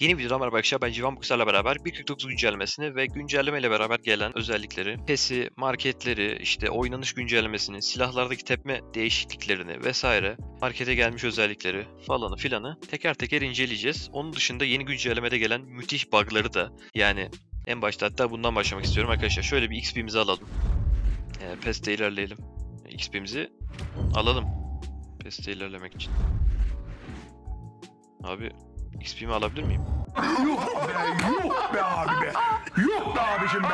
Yeni videodan merhaba arkadaşlar, ben Civan Buksar'la beraber 1.49 güncellemesini ve güncelleme ile beraber gelen özellikleri, PES'i, marketleri, işte oynanış güncellemesini, silahlardaki tepme değişikliklerini vesaire, markete gelmiş özellikleri falanı filanı teker teker inceleyeceğiz. Onun dışında yeni güncellemede gelen müthiş bug'ları da, yani en başta hatta bundan başlamak istiyorum arkadaşlar. Şöyle bir XP'mizi alalım. PES'te ilerleyelim. XP'mizi alalım. PES'te ilerlemek için. Abi XP'mi alabilir miyim? Yok be, yok be abi be. Yok be abicim be.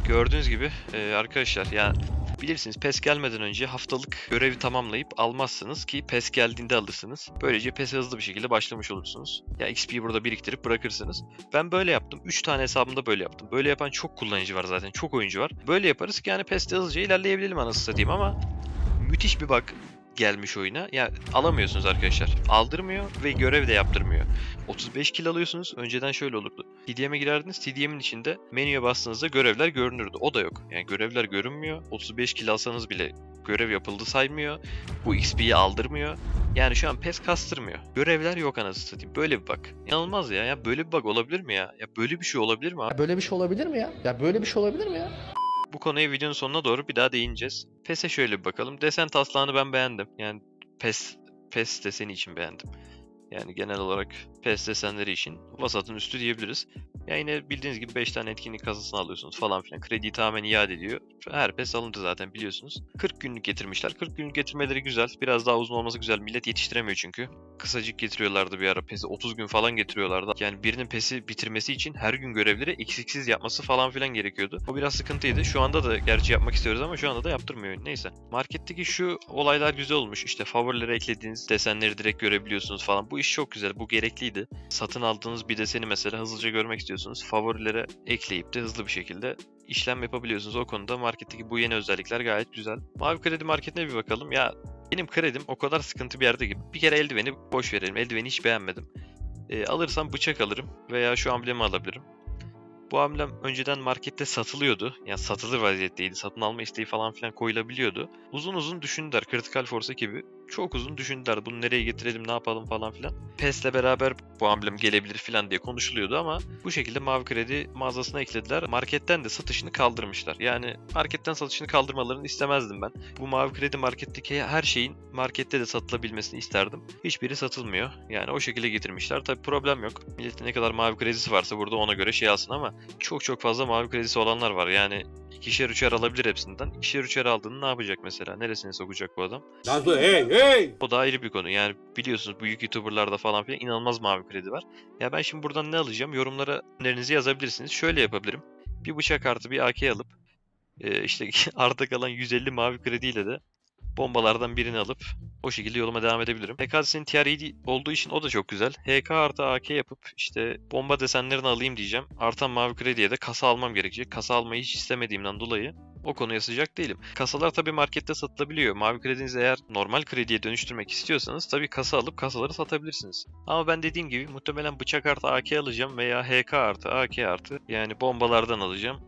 Gördüğünüz gibi arkadaşlar, yani bilirsiniz PES gelmeden önce haftalık görevi tamamlayıp almazsınız ki PES geldiğinde alırsınız. Böylece PES'e hızlı bir şekilde başlamış olursunuz. Ya XP'yi burada biriktirip bırakırsınız. Ben böyle yaptım. 3 tane hesabımda böyle yaptım. Böyle yapan çok kullanıcı var zaten. Çok oyuncu var. Böyle yaparız ki yani PES'te hızlıca ilerleyebilelim anasını satayım, ama müthiş bir bug gelmiş oyuna. Ya alamıyorsunuz arkadaşlar. Aldırmıyor ve görev de yaptırmıyor. 35 kill alıyorsunuz. Önceden şöyle olurdu. TDM'e girerdiniz. TDM'in içinde menüye bastığınızda görevler görünürdü. O da yok. Yani görevler görünmüyor. 35 kill alsanız bile görev yapıldı saymıyor. Bu XP'yi aldırmıyor. Yani şu an PES kastırmıyor. Görevler yok anasını satayım. Böyle bir bug. İnanılmaz ya. Ya böyle bir bug olabilir mi ya? Ya böyle bir şey olabilir mi abi? Böyle bir şey olabilir mi ya? Ya böyle bir şey olabilir mi ya? Bu konuya videonun sonuna doğru bir daha değineceğiz. PES'e şöyle bir bakalım. Desen taslağını ben beğendim. Yani PES deseni için beğendim. Yani genel olarak PES desenleri için vasatın üstü diyebiliriz. Ya yine bildiğiniz gibi 5 tane etkinlik kasasını alıyorsunuz falan filan. Krediyi tamamen iade ediyor. Her PES alındı zaten biliyorsunuz. 40 günlük getirmişler. 40 günlük getirmeleri güzel. Biraz daha uzun olması güzel. Millet yetiştiremiyor çünkü. Kısacık getiriyorlardı bir ara PES'i. 30 gün falan getiriyorlardı. Yani birinin PES'i bitirmesi için her gün görevleri eksiksiz yapması falan filan gerekiyordu. O biraz sıkıntıydı. Şu anda da gerçi yapmak istiyoruz ama şu anda da yaptırmıyor. Neyse. Marketteki şu olaylar güzel olmuş. İşte favorilere eklediğiniz desenleri direkt görebiliyorsunuz falan. Bu iş çok güzel. Bu gerekliydi. Satın aldığınız bir deseni mesela hızlıca görmek istiyorsunuz. Favorilere ekleyip de hızlı bir şekilde işlem yapabiliyorsunuz. O konuda marketteki bu yeni özellikler gayet güzel. Mavi Kredi Market'ine bir bakalım. Ya benim kredim o kadar sıkıntı bir yerde gibi. Bir kere eldiveni boş verelim. Eldiveni hiç beğenmedim. Alırsam bıçak alırım veya şu amblemi alabilirim. Bu amblem önceden markette satılıyordu. Yani satılır vaziyetteydi. Satın alma isteği falan filan koyulabiliyordu. Uzun uzun düşündüler. Critical Force ekibi çok uzun düşündüler. Bunu nereye getirelim, ne yapalım falan filan. PES'le beraber bu amblem gelebilir filan diye konuşuluyordu ama bu şekilde Mavi Kredi mağazasına eklediler. Marketten de satışını kaldırmışlar. Yani marketten satışını kaldırmalarını istemezdim ben. Bu Mavi Kredi marketteki her şeyin markette de satılabilmesini isterdim. Hiçbiri satılmıyor. Yani o şekilde getirmişler. Tabi problem yok. Milletin ne kadar Mavi Kredisi varsa burada ona göre şey alsın, ama çok fazla Mavi Kredisi olanlar var. Yani ikişer üçer alabilir hepsinden. İkişer üçer aldığını ne yapacak mesela? Neresine sokacak bu adam? Nazlı hey. O da ayrı bir konu. Yani biliyorsunuz büyük YouTuber'larda falan filan inanılmaz Mavi Kredi var. Ya ben şimdi buradan ne alacağım? Yorumlara önerinizi yazabilirsiniz. Şöyle yapabilirim. Bir bıçak artı bir AK alıp işte arta kalan 150 Mavi Krediyle de bombalardan birini alıp o şekilde yoluma devam edebilirim. HK'sinin TR7 olduğu için o da çok güzel. HK artı AK yapıp işte bomba desenlerini alayım diyeceğim. Artan Mavi Kredi'ye de kasa almam gerekecek. Kasa almayı hiç istemediğimden dolayı o konuya sıcak değilim. Kasalar tabii markette satılabiliyor. Mavi Kredi'nizi eğer normal krediye dönüştürmek istiyorsanız tabii kasa alıp kasaları satabilirsiniz. Ama ben dediğim gibi muhtemelen bıçak artı AK alacağım veya HK artı AK artı, yani bombalardan alacağım.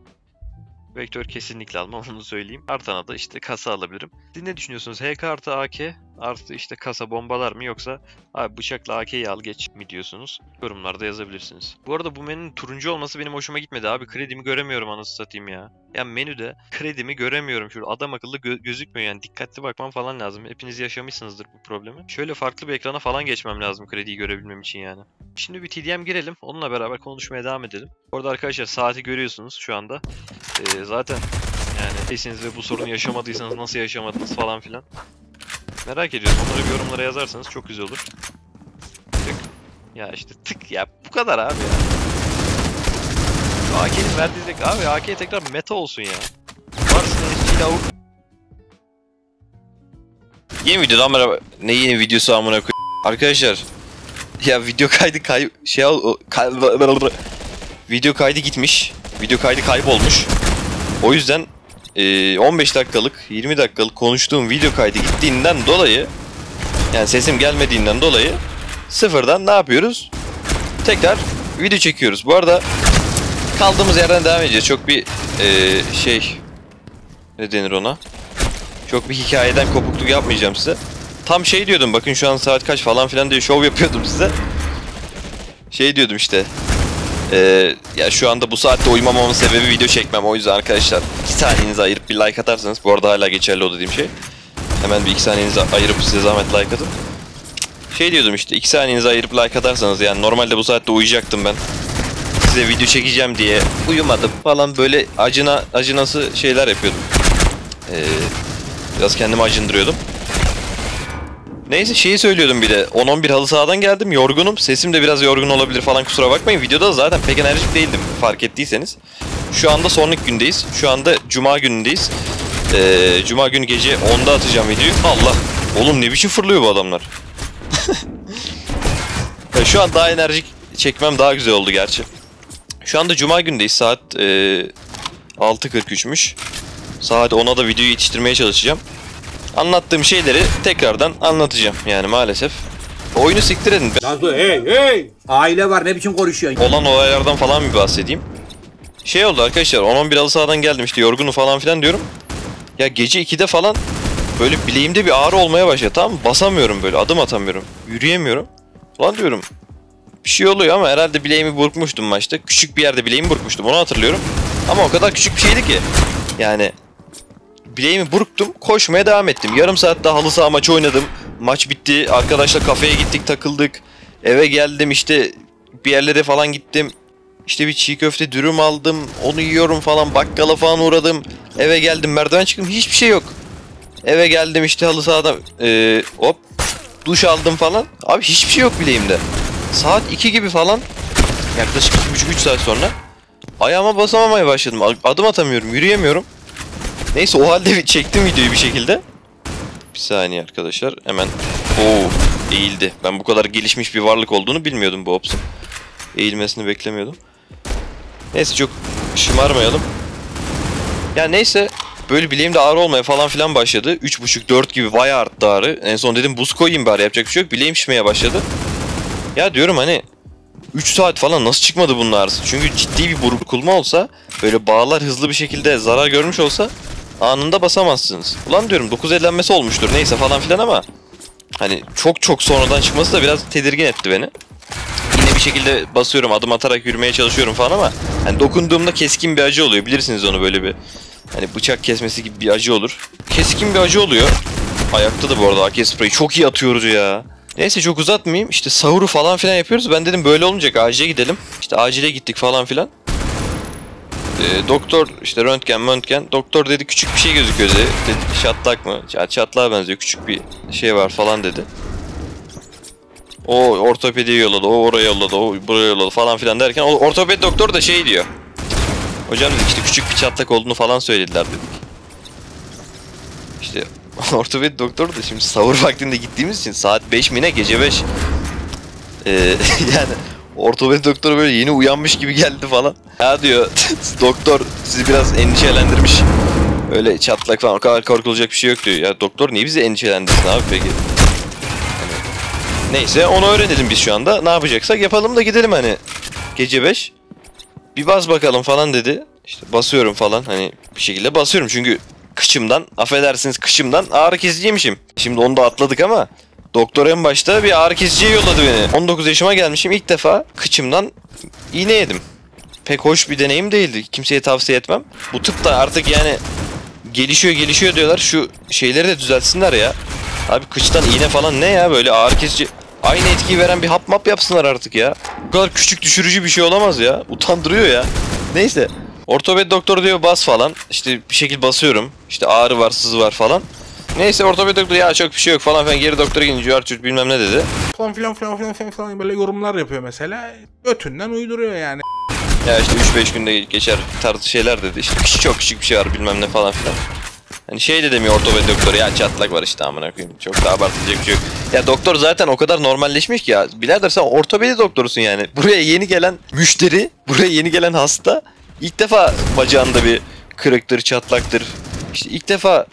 Vektör kesinlikle almam, onu söyleyeyim. Artana da işte kasa alabilirim. Siz ne düşünüyorsunuz? HK artı AK artı işte kasa bombalar mı, yoksa abi bıçakla AK'yi al geç mi diyorsunuz? Yorumlarda yazabilirsiniz. Bu arada bu menünün turuncu olması benim hoşuma gitmedi abi. Kredimi göremiyorum anasını satayım ya. Ya menüde kredimi göremiyorum. Şurada adam akıllı gözükmüyor yani. Dikkatli bakmam falan lazım. Hepiniz yaşamışsınızdır bu problemi. Şöyle farklı bir ekrana falan geçmem lazım krediyi görebilmem için yani. Şimdi bir TDM girelim. Onunla beraber konuşmaya devam edelim. Orada arkadaşlar saati görüyorsunuz şu anda. Zaten yani değilsiniz ve bu sorunu yaşamadıysanız nasıl yaşamadınız falan filan. Merak ediyorum. Onları bir yorumlara yazarsanız çok güzel olur. Tık. Ya işte tık ya, bu kadar abi ya. Şu AK'nin verdiği zek abi, AK tekrar meta olsun ya. Varsın eski lavuk. Yeni videodan merhaba. Ne yeni videosu amına koy. Arkadaşlar ya video kaydı video kaydı gitmiş. Video kaydı kaybolmuş. O yüzden 15 dakikalık 20 dakikalık konuştuğum video kaydı gittiğinden dolayı, yani sesim gelmediğinden dolayı sıfırdan ne yapıyoruz? Tekrar video çekiyoruz. Bu arada kaldığımız yerden devam edeceğiz. Çok bir ne denir ona? Çok bir hikayeden kopukluk yapmayacağım size. Tam şey diyordum, bakın şu an saat kaç falan filan diye şov yapıyordum size. Şey diyordum işte. Ya şu anda bu saatte uyumamamın sebebi video çekmem. O yüzden arkadaşlar 2 saniyenizi ayırıp bir like atarsanız. Bu arada hala geçerli o dediğim şey. Hemen bir 2 saniyenizi ayırıp size zahmet like atın. Şey diyordum işte 2 saniyenizi ayırıp like atarsanız, yani normalde bu saatte uyuyacaktım ben. Size video çekeceğim diye uyumadım falan, böyle acınası şeyler yapıyordum. Biraz kendimi acındırıyordum. Neyse şeyi söylüyordum bir de. 10-11 halı sahadan geldim. Yorgunum. Sesim de biraz yorgun olabilir falan, kusura bakmayın. Videoda zaten pek enerjik değildim fark ettiyseniz. Şu anda sonraki gündeyiz. Şu anda Cuma günündeyiz. Cuma günü gece 10'da atacağım videoyu. Allah! Oğlum ne biçim fırlıyor bu adamlar. Şu an daha enerjik çekmem daha güzel oldu gerçi. Şu anda Cuma gündeyiz. Saat 6:43'müş. Saat 10'a da videoyu yetiştirmeye çalışacağım. Anlattığım şeyleri tekrardan anlatacağım yani maalesef. Oyunu siktir edin. Nazlı hey! Aile var, ne biçim konuşuyorsun? Olan olaylardan falan bir bahsedeyim. Şey oldu arkadaşlar, 10-11 halı sahadan geldim işte, yorgunum falan filan diyorum. Ya gece 2'de falan böyle bileğimde bir ağrı olmaya başladı, tamam mı? Basamıyorum, böyle adım atamıyorum. Yürüyemiyorum. Ulan diyorum bir şey oluyor ama herhalde bileğimi burkmuştum maçta. Küçük bir yerde bileğimi burkmuştum, onu hatırlıyorum. Ama o kadar küçük bir şeydi ki. Yani bileğimi burktum, koşmaya devam ettim. Yarım saat daha halı saha maçı oynadım. Maç bitti, arkadaşla kafeye gittik, takıldık. Eve geldim işte, bir yerlere falan gittim. İşte bir çiğ köfte dürüm aldım, onu yiyorum falan, bakkala falan uğradım. Eve geldim, merdiven çıktım, hiçbir şey yok. Eve geldim işte halı sahada hop duş aldım falan. Abi hiçbir şey yok bileğimde. Saat 2 gibi falan, yaklaşık 2,5-3 saat sonra ayağıma basamamaya başladım. Adım atamıyorum, yürüyemiyorum. Neyse o halde çektim videoyu bir şekilde. Bir saniye arkadaşlar, hemen. Eğildi. Ben bu kadar gelişmiş bir varlık olduğunu bilmiyordum bu Ops'un. Eğilmesini beklemiyordum. Neyse çok şımarmayalım. Ya neyse, böyle bileğimde ağrı olmaya falan filan başladı. 3,5-4 gibi bayağı arttı ağrı. En son dedim buz koyayım bari, yapacak bir şey yok. Bileğim şişmeye başladı. Ya diyorum hani 3 saat falan nasıl çıkmadı bunun ağrısı? Çünkü ciddi bir burkulma olsa, böyle bağlar hızlı bir şekilde zarar görmüş olsa anında basamazsınız. Ulan diyorum 9 ellenmesi olmuştur neyse falan filan, ama hani çok sonradan çıkması da biraz tedirgin etti beni. Yine bir şekilde basıyorum, adım atarak yürümeye çalışıyorum falan, ama hani dokunduğumda keskin bir acı oluyor. Bilirsiniz onu, böyle bir hani bıçak kesmesi gibi bir acı olur. Keskin bir acı oluyor. Ayakta da bu arada AK spreyi çok iyi atıyoruz ya. Neyse çok uzatmayayım. İşte sahuru falan filan yapıyoruz. Ben dedim böyle olmayacak, acile gidelim. İşte acile gittik falan filan. Doktor işte röntgen. Doktor dedi küçük bir şey gözüküyor dedi. Dedik çatlak mı? Çatlağa benziyor, küçük bir şey var falan dedi. O ortopediye yolladı, o oraya yolladı, o buraya yolladı falan filan derken o ortopedi doktor da şey diyor. Hocam dedik işte küçük bir çatlak olduğunu falan söylediler dedik. İşte ortopedi doktor da şimdi sahur vaktinde gittiğimiz için saat 5 mi ne, gece 5. Yani ortopedi doktor böyle yeni uyanmış gibi geldi falan. Ya diyor doktor sizi biraz endişelendirmiş. Öyle çatlak falan o kadar korkulacak bir şey yok diyor. Ya doktor niye bizi endişelendirsin abi peki? Neyse onu öğrenelim biz şu anda. Ne yapacaksak yapalım da gidelim hani. Gece 5. Bir bas bakalım falan dedi. İşte basıyorum falan, hani bir şekilde basıyorum çünkü kıçımdan, affedersiniz kıçımdan ağrı kesiciymişim. Şimdi onu da atladık ama doktor en başta bir ağrı kesiciye yolladı beni. 19 yaşıma gelmişim, ilk defa kıçımdan iğne yedim. Pek hoş bir deneyim değildi. Kimseye tavsiye etmem. Bu tıp da artık yani gelişiyor diyorlar. Şu şeyleri de düzeltsinler ya. Abi kıçtan iğne falan ne ya, böyle ağrı kesici. Aynı etkiyi veren bir hap yapsınlar artık ya. Bu kadar küçük düşürücü bir şey olamaz ya. Utandırıyor ya. Neyse. Ortopedi doktor diyor bas falan. İşte bir şekilde basıyorum. İşte ağrı var, sızı var falan. Neyse ortopedi doktor ya çok bir şey yok falan filan. Geri doktora gidince Arçurt bilmem ne dedi. Falan böyle yorumlar yapıyor mesela. Ötünden uyduruyor yani. Ya işte 3-5 günde geçer tarzı şeyler dedi. İşte çok küçük bir şey var bilmem ne falan filan. Hani şey de demiyor ortopedi doktoru, ya çatlak var işte amına koyayım. Çok da abartılacak bir şey yok. Ya doktor zaten o kadar normalleşmiş ki ya. Birader sen ortopedi doktorusun yani. Buraya yeni gelen müşteri, buraya yeni gelen hasta ilk defa bacağında bir kırıktır, çatlaktır. İşte ilk defa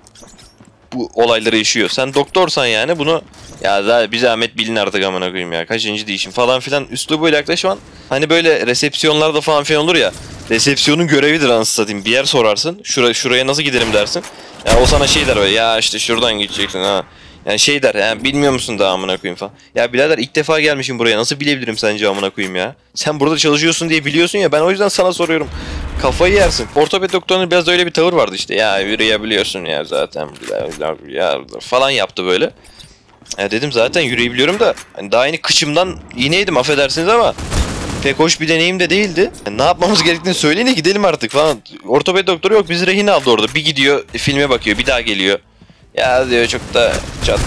bu olayları yaşıyor. Sen doktorsan yani bunu ya da bir zahmet bilin artık amına koyayım ya. Kaçıncı değişim falan filan üslubuyla yaklaşman. Hani böyle resepsiyonlarda falan filan olur ya. Resepsiyonun görevidir anasını satayım. Bir yer sorarsın. Şuraya nasıl giderim dersin. Ya o sana şey der böyle, ya işte şuradan gideceksin ha. Yani şey der, yani bilmiyor musun daha amına koyayım falan. Ya birader ilk defa gelmişim buraya, nasıl bilebilirim sence amına koyayım ya? Sen burada çalışıyorsun diye biliyorsun ya, ben o yüzden sana soruyorum. Kafayı yersin. Ortoped doktorunun biraz öyle bir tavır vardı işte. Ya yürüyebiliyorsun ya zaten ya falan yaptı böyle. Ya dedim zaten yürüyebiliyorum da hani daha yeni kıçımdan iğneydim, affedersiniz ama pek hoş bir deneyim de değildi. Yani ne yapmamız gerektiğini söyleyin de gidelim artık falan. Ortoped doktoru yok, bizi rehin aldı orada. Bir gidiyor filme bakıyor, bir daha geliyor. Ya diyor çok da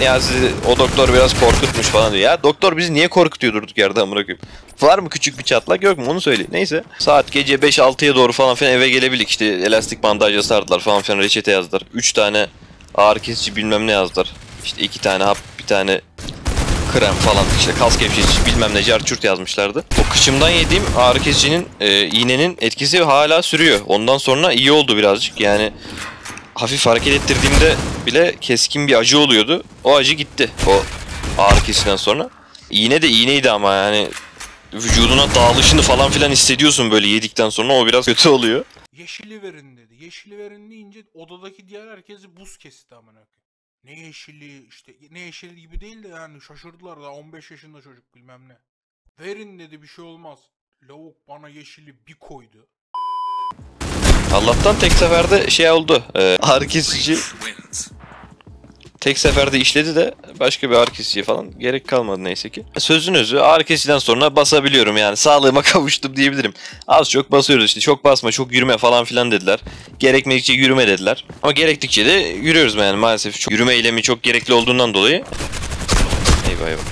ya sizi o doktor biraz korkutmuş falan diyor. Ya doktor bizi niye korkutuyor durduk yerde amına koyayım? Var mı küçük bir çatlak, yok mu onu söyle. Neyse. Saat gece 5-6'ya doğru falan filan eve gelebildik. İşte elastik bandajla sardılar falan filan, reçete yazdılar. 3 tane ağrı kesici bilmem ne yazdılar. İşte 2 tane hap, bir tane krem falan, işte kas gevşetici bilmem ne carçurt yazmışlardı. O kıçımdan yediğim ağrı kesicinin iğnenin etkisi hala sürüyor. Ondan sonra iyi oldu birazcık. Yani hafif hareket ettirdiğimde bile keskin bir acı oluyordu. O acı gitti o ağrı kesiciden sonra. İğne de iğneydi ama yani vücuduna dağılışını falan filan hissediyorsun böyle yedikten sonra, o biraz kötü oluyor. Yeşili verin dedi. Yeşili verin deyince odadaki diğer herkesi buz kesti amına koyayım. Ne yeşili işte, ne yeşili gibi değil de yani şaşırdılar da 15 yaşında çocuk bilmem ne. Verin dedi, bir şey olmaz. Lavuk bana yeşili bir koydu. Allah'tan tek seferde şey oldu. Ağrı kesici tek seferde işledi de başka bir ağrı kesiciye falan gerek kalmadı neyse ki. Sözün özü, ağrı kesiciden sonra basabiliyorum yani, sağlığıma kavuştum diyebilirim. Az çok basıyoruz işte, çok basma, çok yürüme falan filan dediler. Gerekmedikçe yürüme dediler. Ama gerektikçe de yürüyoruz yani maalesef. Yürüme eylemi çok gerekli olduğundan dolayı. Eyvah eyvah.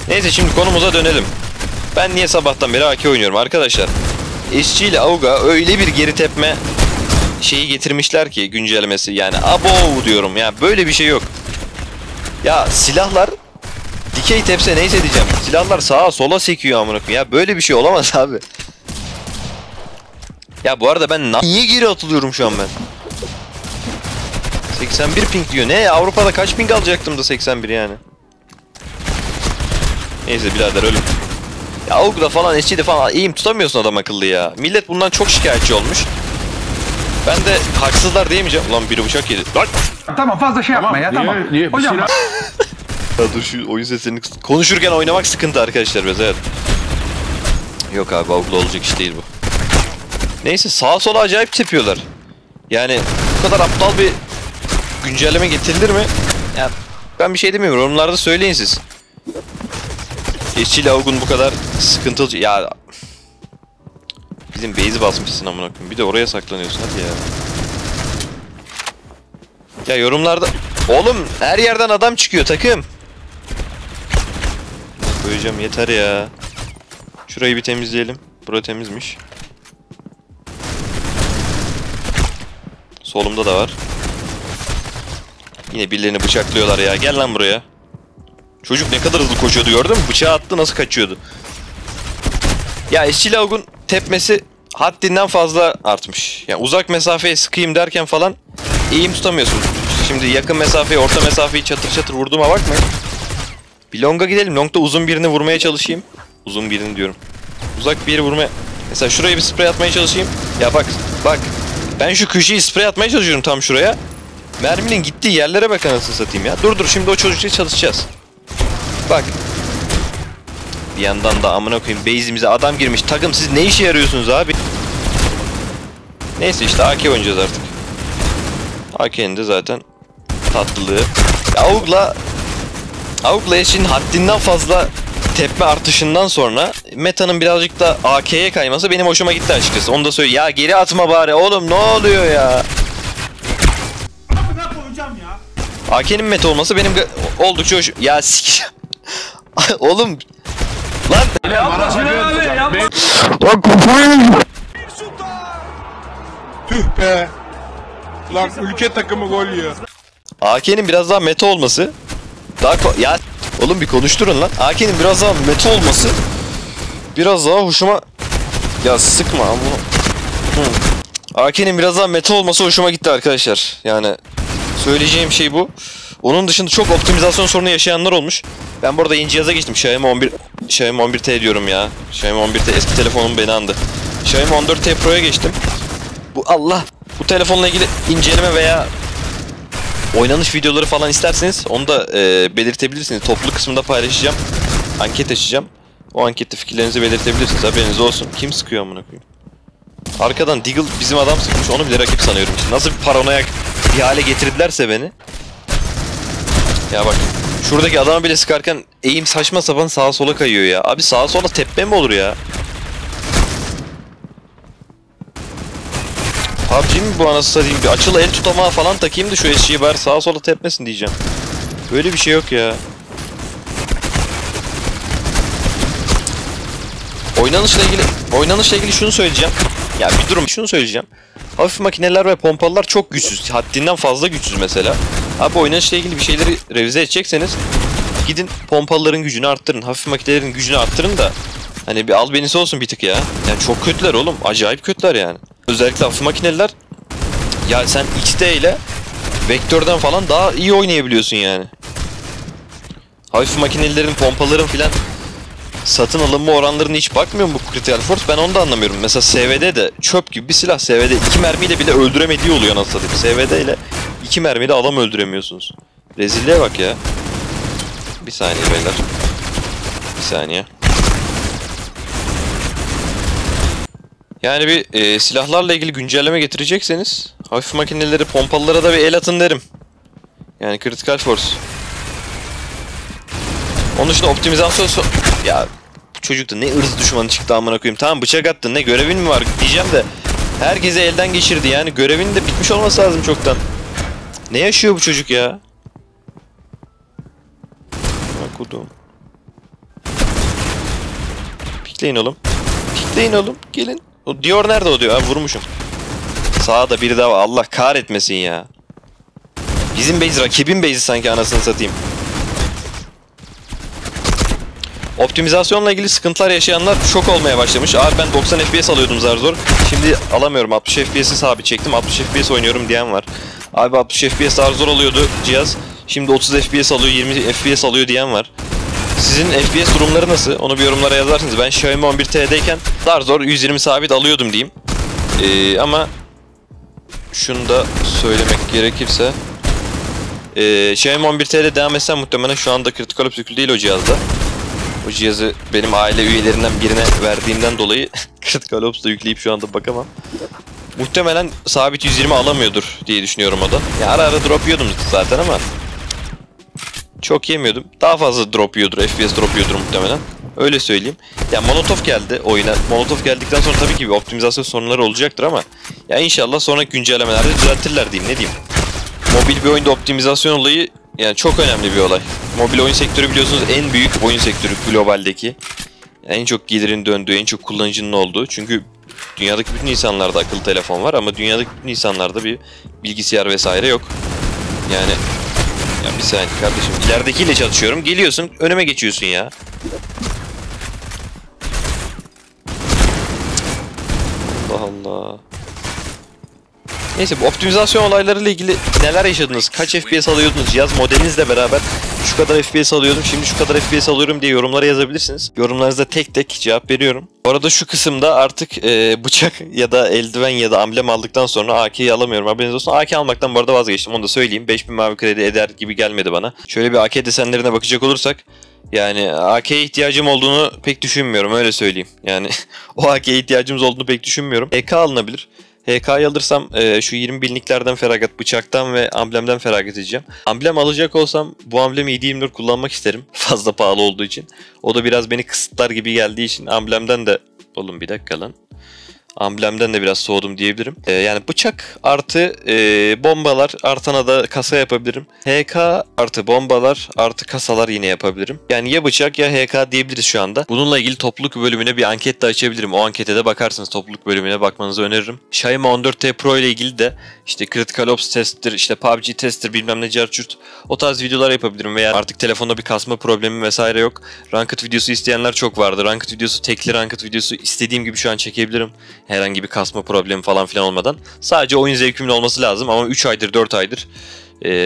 Neyse şimdi konumuza dönelim. Ben niye sabahtan beri AK oynuyorum arkadaşlar? SG ile AUG'a öyle bir geri tepme şeyi getirmişler ki, güncellemesi yani abo diyorum ya, böyle bir şey yok. Ya silahlar dikey tepse neyse diyeceğim. Silahlar sağa sola sekiyor amına koyayım. Ya böyle bir şey olamaz abi. Ya bu arada ben niye geri atılıyorum şu an ben? 81 ping diyor. Ne? Avrupa'da kaç ping alacaktım da 81 yani. Neyse birader ölüm. Ya AUG'da falan, SG'de falan eğim tutamıyorsun adam akıllı ya. Millet bundan çok şikayetçi olmuş. Ben de haksızlar diyemeyeceğim. Ulan biri bıçak yedi. Lan! Tamam fazla şey yapma ya tamam. Hocam Ya dur şu oyun seslerini konuşurken oynamak sıkıntı arkadaşlar biraz, evet. Yok abi, AUG'da olacak iş değil bu. Neyse sağa sola acayip tepiyorlar. Yani bu kadar aptal bir güncelleme getirilir mi? Ya ben bir şey demiyorum. Yorumlarda söyleyin siz. SG ile AUG'un bu kadar sıkıntılı... Ya bizim base'i basmışsın amına koyayım. Bir de oraya saklanıyorsun hadi ya. Ya yorumlarda... Oğlum her yerden adam çıkıyor takım. Koyacağım yeter ya. Şurayı bir temizleyelim. Bura temizmiş. Solumda da var. Yine birilerini bıçaklıyorlar ya. Gel lan buraya. Çocuk ne kadar hızlı koşuyordu, gördün mü? Bıçağı attı, nasıl kaçıyordu. Ya SG ile AUG'un tepmesi haddinden fazla artmış. Yani uzak mesafeye sıkayım derken falan eğim tutamıyorsun. Şimdi yakın mesafeyi, orta mesafeyi çatır çatır vurduğuma bakmayın. Bir longa gidelim. Long'da uzun birini vurmaya çalışayım. Uzun birini diyorum. Uzak bir yeri vurmaya... Mesela şuraya bir sprey atmaya çalışayım. Ya bak, bak. Ben şu köşeyi sprey atmaya çalışıyorum tam şuraya. Merminin gittiği yerlere bak anasını satayım ya. Dur şimdi o çocukla çalışacağız. Bak. Bir yandan da amına koyayım base'imize adam girmiş. Takım siz ne işe yarıyorsunuz abi? Neyse işte AK oynayacağız artık. AK'nin de zaten tatlılığı. AUG'la SG'nin haddinden fazla tepme artışından sonra meta'nın birazcık da AK'ye kayması benim hoşuma gitti açıkçası. Onu da söyle. Ya geri atma bari oğlum, ne oluyor ya? AK'nin meta olması benim oldukça hoş... Ya sik... Oğlum... Lan... Tüh be. Lan ülke takımı gol yiyor. AK'nin biraz daha meta olması... Daha ya... Oğlum bir konuşturun lan. AK'nin biraz daha meta olması... Biraz daha hoşuma... Ya sıkma bunu... AK'nin biraz daha meta olması hoşuma gitti arkadaşlar. Yani... Söyleyeceğim şey bu. Onun dışında çok optimizasyon sorunu yaşayanlar olmuş. Ben bu arada yeni cihaza geçtim. Xiaomi 11T diyorum ya. Xiaomi 11T eski telefonum beni andı. Xiaomi 14T Pro'ya geçtim. Bu telefonla ilgili inceleme veya Oynanış videoları falan isterseniz onu da belirtebilirsiniz. Toplu kısmında paylaşacağım. Anket açacağım. O ankette fikirlerinizi belirtebilirsiniz. Haberiniz olsun. Kim sıkıyor amına koyayım? Arkadan Deagle bizim adam sıkmış. Onu bile rakip sanıyorum. Nasıl bir paranoyak bir hale getirdilerse beni. Ya bak. Şuradaki adama bile sıkarken eğim saçma sapan sağa sola kayıyor ya. Abi sağa sola tepme mi olur ya? PUBG mi bu anasını satayım? Bir açılı el tutamağı falan takayım da şu eşeği bari sağa sola tepmesin diyeceğim. Böyle bir şey yok ya. Oynanışla ilgili şunu söyleyeceğim. Ya bir durum şunu söyleyeceğim. Hafif makineler ve pompalılar çok güçsüz. Haddinden fazla güçsüz mesela. Abi oynanışla ilgili bir şeyleri revize edecekseniz gidin pompalıların gücünü arttırın. Hafif makinelerin gücünü arttırın da hani bir albenisi olsun bir tık ya. Yani çok kötüler oğlum. Acayip kötüler yani. Özellikle hafif makineler ya sen XD ile vektörden falan daha iyi oynayabiliyorsun yani. Hafif makinelerin, pompaların filan satın alınma oranlarına hiç bakmıyor mu bu Critical Force? Ben onu da anlamıyorum. Mesela SVD de çöp gibi bir silah. SVD 2 mermiyle bile öldüremediği oluyor nasıl satayım. SVD ile 2 mermiyle adam öldüremiyorsunuz. Rezilliğe bak ya. Bir saniye beyler. Bir saniye. Yani bir silahlarla ilgili güncelleme getirecekseniz hafif makineleri, pompalılara da bir el atın derim. Yani Critical Force. Onun dışında optimizasyon... Ya bu çocuk da ne ırz düşmanı çıktı amına koyayım. Tamam bıçak attın, ne görevin mi var diyeceğim de herkese elden geçirdi yani. Görevin de bitmiş olması lazım çoktan. Ne yaşıyor bu çocuk ya? Okudum. Pikleyin oğlum. Pikleyin oğlum. Gelin. O Dior nerede o diyor? Abi vurmuşum. Sağda biri daha var. Allah kahretmesin ya. Bizim base rakibin base'i sanki anasını satayım. Optimizasyonla ilgili sıkıntılar yaşayanlar şok olmaya başlamış. Abi ben 90 FPS alıyordum zar zor. Şimdi alamıyorum. 60 FPS'i sabit çektim. 60 FPS oynuyorum diyen var. Abi 60 FPS zar zor alıyordu cihaz. Şimdi 30 FPS alıyor, 20 FPS alıyor diyen var. Sizin FPS durumları nasıl? Onu bir yorumlara yazarsınız. Ben Xiaomi 11T'deyken zar zor 120 sabit alıyordum diyeyim. Ama şunu da söylemek gerekirse Xiaomi 11T'de devam etsem muhtemelen şu anda Critical Ops yüklü değil o cihazda. O cihazı benim aile üyelerinden birine verdiğimden dolayı Critical Ops'da yükleyip şu anda bakamam. Muhtemelen sabit 120 alamıyordur diye düşünüyorum o da. Ya ara ara drop yiyordum zaten ama çok yemiyordum. Daha fazla drop yiyordur, FPS drop yiyordur muhtemelen. Öyle söyleyeyim. Ya Molotov geldi oyuna. Molotov geldikten sonra tabii ki bir optimizasyon sorunları olacaktır ama ya inşallah sonraki güncellemelerde düzeltirler diyeyim, ne diyeyim. Mobil bir oyunda optimizasyon olayı yani çok önemli bir olay. Mobil oyun sektörü biliyorsunuz en büyük oyun sektörü globaldeki. En çok gelirin döndüğü, en çok kullanıcının olduğu. Çünkü dünyadaki bütün insanlarda akıllı telefon var ama dünyadaki bütün insanlarda bir bilgisayar vesaire yok. Yani ya bir saniye kardeşim, ileridekiyle çatışıyorum. Geliyorsun, önüme geçiyorsun ya. Allah Allah. Neyse, bu optimizasyon olaylarıyla ilgili neler yaşadınız? Kaç FPS alıyordunuz? Cihaz modelinizle beraber şu kadar FPS alıyordum, şimdi şu kadar FPS alıyorum diye yorumlara yazabilirsiniz. Yorumlarınıza tek tek cevap veriyorum. Bu arada şu kısımda artık bıçak ya da eldiven ya da amblem aldıktan sonra AK'yi alamıyorum. Haberiniz olsun. AK almaktan bu arada vazgeçtim. Onu da söyleyeyim. 5000 mavi kredi eder gibi gelmedi bana. Şöyle bir AK desenlerine bakacak olursak yani AK'ye ihtiyacım olduğunu pek düşünmüyorum, öyle söyleyeyim. Yani o AK'ye ihtiyacımız olduğunu pek düşünmüyorum. HK alınabilir. HK'yı alırsam şu 20 binliklerden feragat, bıçaktan ve amblemden feragat edeceğim. Amblem alacak olsam bu amblemi 7/24 kullanmak isterim. Fazla pahalı olduğu için. O da biraz beni kısıtlar gibi geldiği için amblemden de... Oğlum bir dakika lan. Amblemden de biraz soğudum diyebilirim. Yani bıçak artı bombalar artana da kasa yapabilirim. HK artı bombalar artı kasalar yine yapabilirim. Yani ya bıçak ya HK diyebiliriz şu anda. Bununla ilgili topluluk bölümüne bir anket de açabilirim. O ankete de bakarsınız, topluluk bölümüne bakmanızı öneririm. Xiaomi 14T Pro ile ilgili de işte Critical Ops test'tir, işte PUBG test'tir, bilmem ne carçurt, o tarz videolar yapabilirim. Veya artık telefonda bir kasma problemi vesaire yok. Ranked videosu isteyenler çok vardı. Ranked videosu, tekli ranked videosu istediğim gibi şu an çekebilirim. Herhangi bir kasma problemi falan filan olmadan. Sadece oyun zevkimin olması lazım ama 3 aydır 4 aydır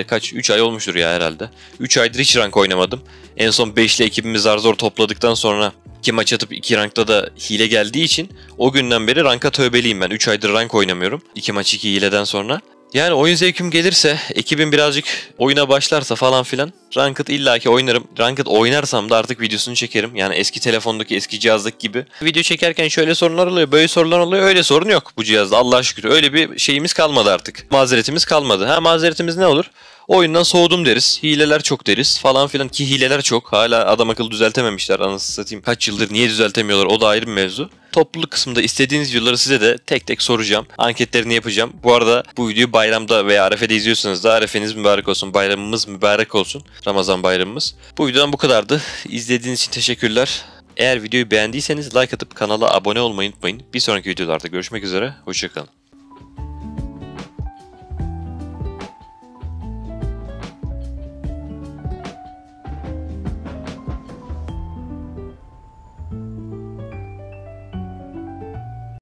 kaç? 3 ay olmuştur ya herhalde. 3 aydır hiç rank oynamadım. En son 5'li ekibimiz zar zor topladıktan sonra 2 maç atıp 2 rankta da hile geldiği için o günden beri ranka tövbeliyim ben. 3 aydır rank oynamıyorum. 2 maç 2 hileden sonra. Yani oyun zevkim gelirse, ekibim birazcık oyuna başlarsa falan filan Ranked illaki oynarım. Ranked oynarsam da artık videosunu çekerim. Yani eski telefondaki, eski cihazdaki gibi. Video çekerken şöyle sorunlar oluyor, böyle sorunlar oluyor. Öyle sorun yok bu cihazda Allah'a şükür. Öyle bir şeyimiz kalmadı artık. Mazeretimiz kalmadı. Ha, mazeretimiz ne olur? Oyundan soğudum deriz. Hileler çok deriz falan filan ki hileler çok. Hala adam akıllı düzeltememişler anasını satayım. Kaç yıldır niye düzeltemiyorlar o da ayrı bir mevzu. Topluluk kısmında istediğiniz videoları size de tek tek soracağım. Anketlerini yapacağım. Bu arada bu videoyu bayramda veya Arefe'de izliyorsanız da Arefeniz mübarek olsun. Bayramımız mübarek olsun. Ramazan bayramımız. Bu videodan bu kadardı. İzlediğiniz için teşekkürler. Eğer videoyu beğendiyseniz like atıp kanala abone olmayı unutmayın. Bir sonraki videolarda görüşmek üzere. Hoşçakalın.